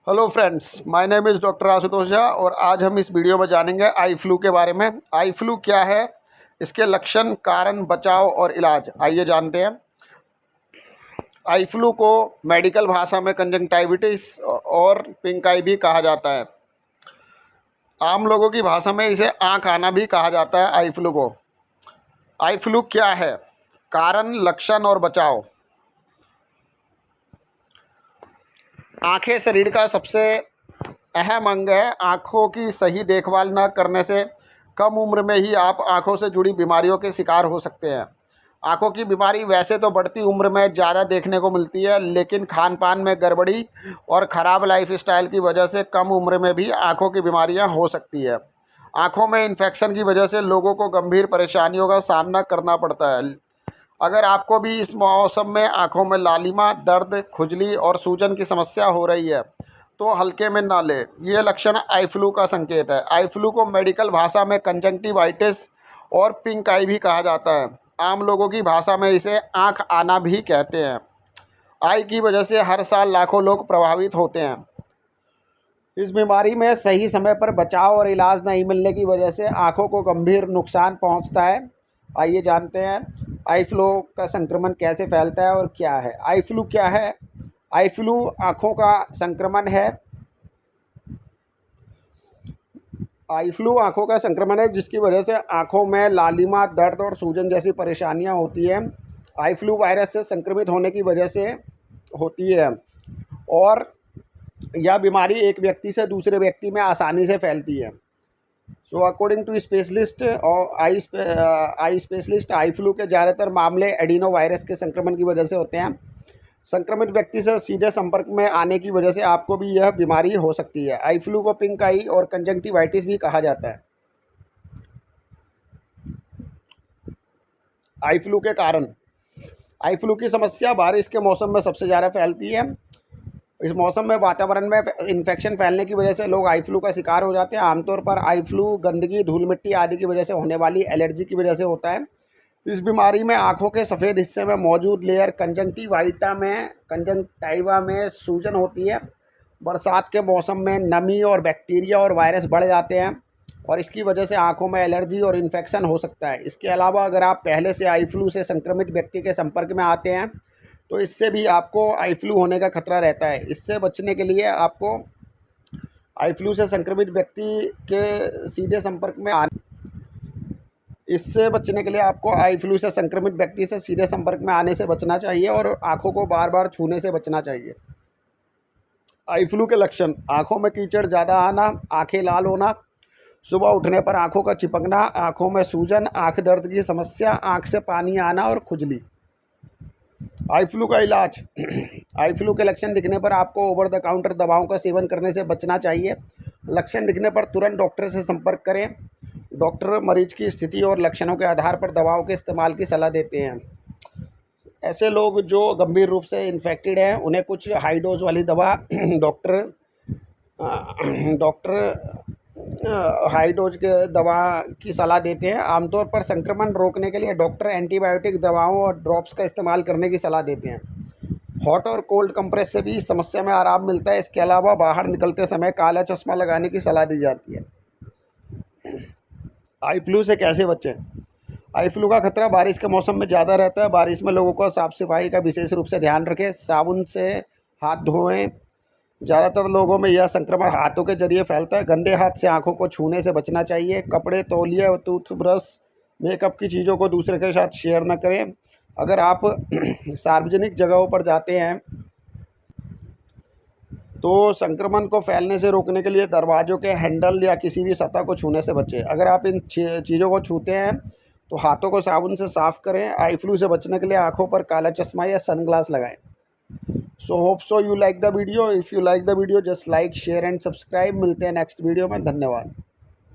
Hello friends, my name is doctor Ashutosh Jha और आज हम इस वीडियो में जानेंगे आई फ्लू के बारे में। आई फ्लू क्या है, इसके लक्षण, कारण, बचाव और इलाज, आइए जानते हैं। आई फ्लू को मेडिकल भाषा में कंजंक्टिविटिस और पिंक आई भी कहा जाता है। आम लोगों की भाषा में इसे आँख आना भी कहा जाता है। आई फ्लू को आई फ्लू क्या है, कारण, लक्षण और बचाव। आँखें शरीर का सबसे अहम अंग है। आँखों की सही देखभाल न करने से कम उम्र में ही आप आँखों से जुड़ी बीमारियों के शिकार हो सकते हैं। आँखों की बीमारी वैसे तो बढ़ती उम्र में ज़्यादा देखने को मिलती है, लेकिन खान पान में गड़बड़ी और ख़राब लाइफस्टाइल की वजह से कम उम्र में भी आँखों की बीमारियां हो सकती है। आँखों में इन्फेक्शन की वजह से लोगों को गंभीर परेशानियों का सामना करना पड़ता है। अगर आपको भी इस मौसम में आंखों में लालिमा, दर्द, खुजली और सूजन की समस्या हो रही है तो हल्के में ना लें। ये लक्षण आई फ्लू का संकेत है। आई फ्लू को मेडिकल भाषा में कंजंक्टिवाइटिस और पिंक आई भी कहा जाता है। आम लोगों की भाषा में इसे आँख आना भी कहते हैं। आई की वजह से हर साल लाखों लोग प्रभावित होते हैं। इस बीमारी में सही समय पर बचाव और इलाज नहीं मिलने की वजह से आँखों को गंभीर नुकसान पहुँचता है। आइए जानते हैं आई फ्लू का संक्रमण कैसे फैलता है और क्या है। आई फ्लू क्या है? आई फ्लू आँखों का संक्रमण है। आई फ्लू आँखों का संक्रमण है जिसकी वजह से आँखों में लालिमा, दर्द और सूजन जैसी परेशानियां होती है। आई फ्लू वायरस से संक्रमित होने की वजह से होती है और यह बीमारी एक व्यक्ति से दूसरे व्यक्ति में आसानी से फैलती है। सो अकॉर्डिंग टू स्पेशलिस्ट और आई स्पेशलिस्ट, आई फ्लू के ज़्यादातर मामले एडिनो वायरस के संक्रमण की वजह से होते हैं। संक्रमित व्यक्ति से सीधे संपर्क में आने की वजह से आपको भी यह बीमारी हो सकती है। आई फ्लू को पिंक आई और कंजंक्टिवाइटिस भी कहा जाता है। आई फ्लू के कारण, आई फ्लू की समस्या बारिश के मौसम में सबसे ज़्यादा फैलती है। इस मौसम में वातावरण में इन्फेक्शन फैलने की वजह से लोग आई फ्लू का शिकार हो जाते हैं। आमतौर पर आई फ्लू गंदगी, धूल मिट्टी आदि की वजह से होने वाली एलर्जी की वजह से होता है। इस बीमारी में आंखों के सफ़ेद हिस्से में मौजूद लेयर कंजंक्टिवा में सूजन होती है। बरसात के मौसम में नमी और बैक्टीरिया और वायरस बढ़ जाते हैं और इसकी वजह से आंखों में एलर्जी और इन्फेक्शन हो सकता है। इसके अलावा अगर आप पहले से आई फ्लू से संक्रमित व्यक्ति के संपर्क में आते हैं तो इससे भी आपको आई फ्लू होने का खतरा रहता है। इससे बचने के लिए आपको आई फ्लू से संक्रमित व्यक्ति के सीधे संपर्क में इससे बचने के लिए आपको आई फ्लू से संक्रमित व्यक्ति से सीधे संपर्क में आने से बचना चाहिए और आंखों को बार बार छूने से बचना चाहिए। आई फ्लू के लक्षण: आंखों में कीचड़ ज़्यादा आना, आंखें लाल होना, सुबह उठने पर आंखों का चिपकना, आंखों में सूजन, आंख दर्द की समस्या, आंख से पानी आना और खुजली। आई फ्लू का इलाज: आई फ्लू के लक्षण दिखने पर आपको ओवर द काउंटर दवाओं का सेवन करने से बचना चाहिए। लक्षण दिखने पर तुरंत डॉक्टर से संपर्क करें। डॉक्टर मरीज की स्थिति और लक्षणों के आधार पर दवाओं के इस्तेमाल की सलाह देते हैं। ऐसे लोग जो गंभीर रूप से इन्फेक्टेड हैं उन्हें कुछ हाई डोज वाली दवा हाई डोज के दवा की सलाह देते हैं। आमतौर पर संक्रमण रोकने के लिए डॉक्टर एंटीबायोटिक दवाओं और ड्रॉप्स का इस्तेमाल करने की सलाह देते हैं। हॉट और कोल्ड कंप्रेस से भी इस समस्या में आराम मिलता है। इसके अलावा बाहर निकलते समय काला चश्मा लगाने की सलाह दी जाती है। आई फ्लू से कैसे बचें? आई फ्लू का खतरा बारिश के मौसम में ज़्यादा रहता है। बारिश में लोगों को साफ़ सफाई का विशेष रूप से ध्यान रखें। साबुन से हाथ धोएं। ज़्यादातर लोगों में यह संक्रमण हाथों के जरिए फैलता है। गंदे हाथ से आंखों को छूने से बचना चाहिए। कपड़े, तौलिया, टूथब्रश, मेकअप की चीज़ों को दूसरे के साथ शेयर न करें। अगर आप सार्वजनिक जगहों पर जाते हैं तो संक्रमण को फैलने से रोकने के लिए दरवाज़ों के हैंडल या किसी भी सतह को छूने से बचें। अगर आप इन चीज़ों को छूते हैं तो हाथों को साबुन से साफ़ करें। आई फ्लू से बचने के लिए आंखों पर काला चश्मा या सनग्लास लगाएं। So hope so you like the video. If you like the video just like, share and subscribe. मिलते हैं नेक्स्ट वीडियो में। धन्यवाद।